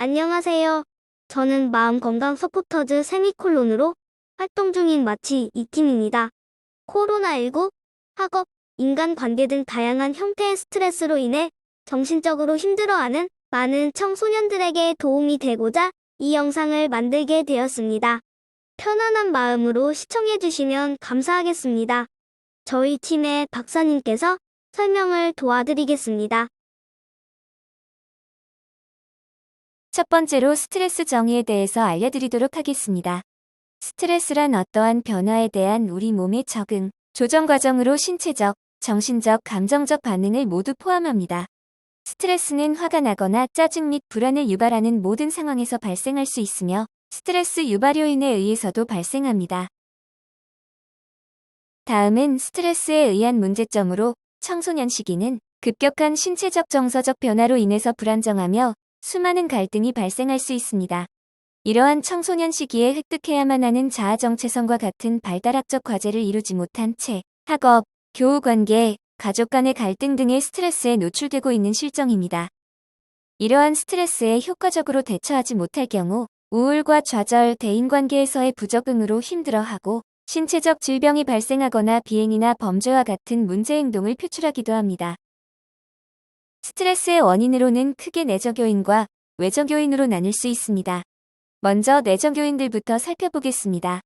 안녕하세요. 저는 마음건강 서포터즈 세미콜론으로 활동 중인 마치 이팀입니다. 코로나19, 학업, 인간관계 등 다양한 형태의 스트레스로 인해 정신적으로 힘들어하는 많은 청소년들에게 도움이 되고자 이 영상을 만들게 되었습니다. 편안한 마음으로 시청해주시면 감사하겠습니다. 저희 팀의 박사님께서 설명을 도와드리겠습니다. 첫 번째로 스트레스 정의에 대해서 알려드리도록 하겠습니다. 스트레스란 어떠한 변화에 대한 우리 몸의 적응, 조정 과정으로 신체적, 정신적, 감정적 반응을 모두 포함합니다. 스트레스는 화가 나거나 짜증 및 불안을 유발하는 모든 상황에서 발생할 수 있으며 스트레스 유발 요인에 의해서도 발생합니다. 다음은 스트레스에 의한 문제점으로 청소년 시기는 급격한 신체적 정서적 변화로 인해서 불안정하며 수많은 갈등이 발생할 수 있습니다. 이러한 청소년 시기에 획득해야만 하는 자아 정체성과 같은 발달학적 과제를 이루지 못한 채 학업, 교우 관계, 가족 간의 갈등 등의 스트레스에 노출되고 있는 실정입니다. 이러한 스트레스에 효과적으로 대처하지 못할 경우 우울과 좌절, 대인관계에서의 부적응으로 힘들어하고 신체적 질병이 발생하거나 비행이나 범죄와 같은 문제 행동을 표출하기도 합니다. 스트레스의 원인으로는 크게 내적 요인과 외적 요인으로 나눌 수 있습니다. 먼저 내적 요인들부터 살펴보겠습니다.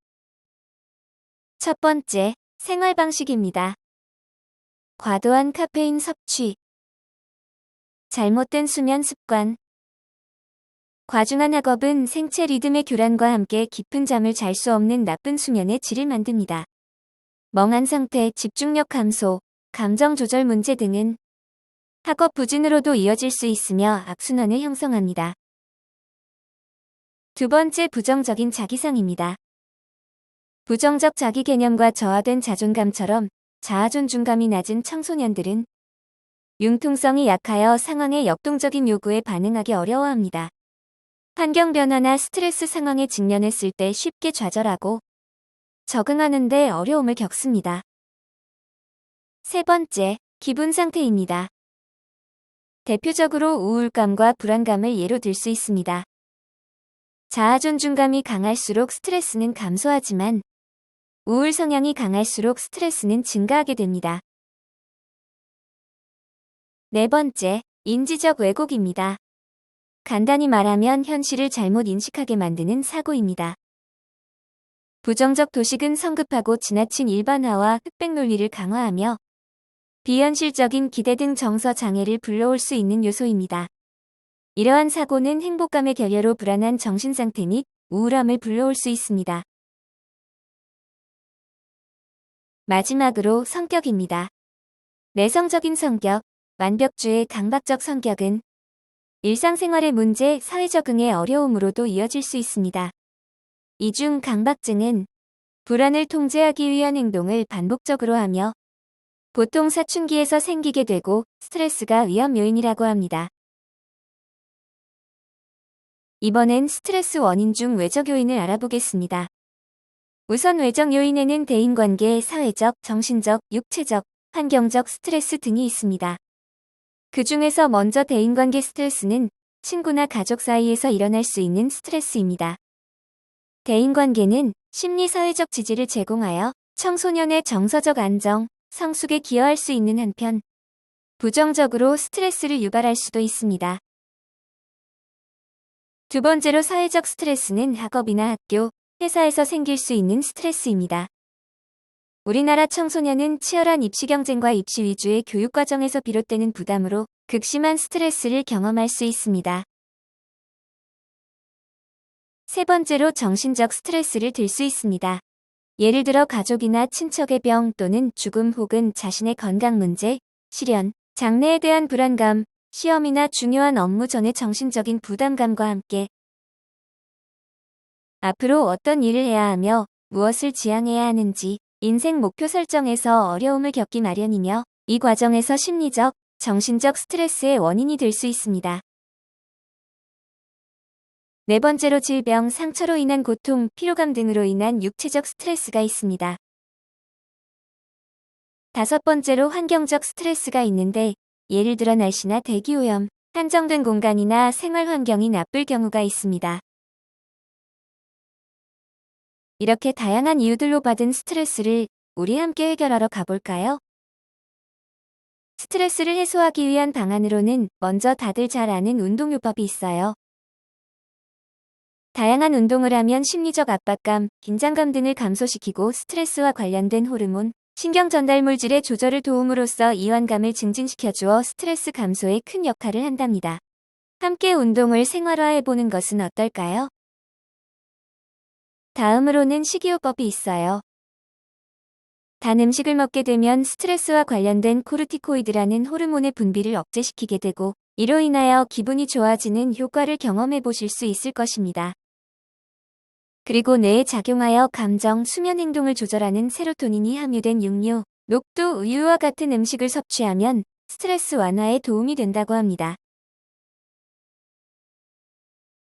첫 번째, 생활 방식입니다. 과도한 카페인 섭취, 잘못된 수면 습관, 과중한 학업은 생체 리듬의 교란과 함께 깊은 잠을 잘 수 없는 나쁜 수면의 질을 만듭니다. 멍한 상태, 집중력 감소, 감정 조절 문제 등은 학업 부진으로도 이어질 수 있으며 악순환을 형성합니다. 두 번째, 부정적인 자기상입니다. 부정적 자기 개념과 저하된 자존감처럼 자아 존중감이 낮은 청소년들은 융통성이 약하여 상황의 역동적인 요구에 반응하기 어려워합니다. 환경 변화나 스트레스 상황에 직면했을 때 쉽게 좌절하고 적응하는 데 어려움을 겪습니다. 세 번째, 기분 상태입니다. 대표적으로 우울감과 불안감을 예로 들 수 있습니다. 자아 존중감이 강할수록 스트레스는 감소하지만 우울 성향이 강할수록 스트레스는 증가하게 됩니다. 네 번째, 인지적 왜곡입니다. 간단히 말하면 현실을 잘못 인식하게 만드는 사고입니다. 부정적 도식은 성급하고 지나친 일반화와 흑백 논리를 강화하며 비현실적인 기대 등 정서 장애를 불러올 수 있는 요소입니다. 이러한 사고는 행복감의 결여로 불안한 정신상태 및 우울함을 불러올 수 있습니다. 마지막으로 성격입니다. 내성적인 성격, 완벽주의 강박적 성격은 일상생활의 문제, 사회 적응의 어려움으로도 이어질 수 있습니다. 이 중 강박증은 불안을 통제하기 위한 행동을 반복적으로 하며 보통 사춘기에서 생기게 되고 스트레스가 위험 요인이라고 합니다. 이번엔 스트레스 원인 중 외적 요인을 알아보겠습니다. 우선 외적 요인에는 대인관계, 사회적, 정신적, 육체적, 환경적 스트레스 등이 있습니다. 그 중에서 먼저 대인관계 스트레스는 친구나 가족 사이에서 일어날 수 있는 스트레스입니다. 대인관계는 심리사회적 지지를 제공하여 청소년의 정서적 안정, 성숙에 기여할 수 있는 한편 부정적으로 스트레스를 유발할 수도 있습니다. 두 번째로 사회적 스트레스는 학업이나 학교, 회사에서 생길 수 있는 스트레스입니다. 우리나라 청소년은 치열한 입시 경쟁과 입시 위주의 교육 과정에서 비롯되는 부담으로 극심한 스트레스를 경험할 수 있습니다. 세 번째로 정신적 스트레스를 들 수 있습니다. 예를 들어 가족이나 친척의 병 또는 죽음 혹은 자신의 건강 문제, 실연, 장래에 대한 불안감, 시험이나 중요한 업무 전의 정신적인 부담감과 함께 앞으로 어떤 일을 해야 하며 무엇을 지향해야 하는지 인생 목표 설정에서 어려움을 겪기 마련이며 이 과정에서 심리적, 정신적 스트레스의 원인이 될 수 있습니다. 네 번째로 질병, 상처로 인한 고통, 피로감 등으로 인한 육체적 스트레스가 있습니다. 다섯 번째로 환경적 스트레스가 있는데 예를 들어 날씨나 대기오염, 한정된 공간이나 생활 환경이 나쁠 경우가 있습니다. 이렇게 다양한 이유들로 받은 스트레스를 우리 함께 해결하러 가볼까요? 스트레스를 해소하기 위한 방안으로는 먼저 다들 잘 아는 운동요법이 있어요. 다양한 운동을 하면 심리적 압박감, 긴장감 등을 감소시키고 스트레스와 관련된 호르몬, 신경 전달 물질의 조절을 도움으로써 이완감을 증진시켜주어 스트레스 감소에 큰 역할을 한답니다. 함께 운동을 생활화해보는 것은 어떨까요? 다음으로는 식이요법이 있어요. 단 음식을 먹게 되면 스트레스와 관련된 코르티코이드라는 호르몬의 분비를 억제시키게 되고 이로 인하여 기분이 좋아지는 효과를 경험해 보실 수 있을 것입니다. 그리고 뇌에 작용하여 감정, 수면 행동을 조절하는 세로토닌이 함유된 육류, 녹두, 우유와 같은 음식을 섭취하면 스트레스 완화에 도움이 된다고 합니다.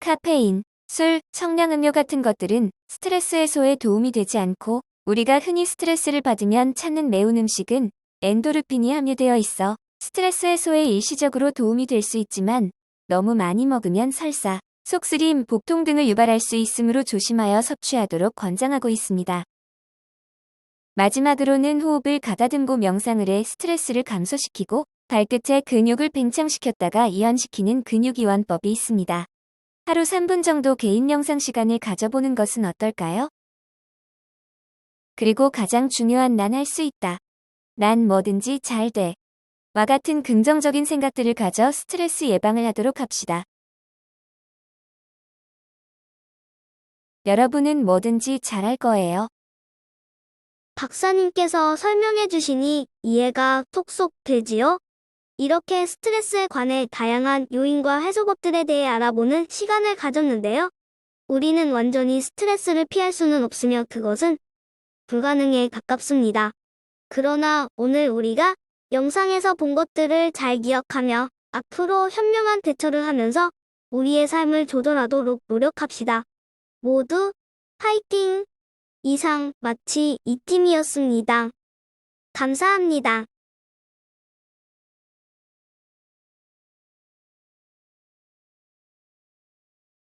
카페인, 술, 청량음료 같은 것들은 스트레스 해소에 도움이 되지 않고 우리가 흔히 스트레스를 받으면 찾는 매운 음식은 엔도르핀이 함유되어 있어 스트레스 해소에 일시적으로 도움이 될 수 있지만 너무 많이 먹으면 설사, 속쓰림, 복통 등을 유발할 수 있으므로 조심하여 섭취하도록 권장하고 있습니다. 마지막으로는 호흡을 가다듬고 명상을 해 스트레스를 감소시키고 발끝의 근육을 팽창시켰다가 이완시키는 근육이완법이 있습니다. 하루 3분 정도 개인 명상 시간을 가져보는 것은 어떨까요? 그리고 가장 중요한 난 할 수 있다. 난 뭐든지 잘 돼. 와 같은 긍정적인 생각들을 가져 스트레스 예방을 하도록 합시다. 여러분은 뭐든지 잘할 거예요. 박사님께서 설명해 주시니 이해가 톡쏙 되지요? 이렇게 스트레스에 관해 다양한 요인과 해소법들에 대해 알아보는 시간을 가졌는데요. 우리는 완전히 스트레스를 피할 수는 없으며 그것은 불가능에 가깝습니다. 그러나 오늘 우리가 영상에서 본 것들을 잘 기억하며 앞으로 현명한 대처를 하면서 우리의 삶을 조절하도록 노력합시다. 모두 파이팅! 이상 마치 이 팀이었습니다. 감사합니다.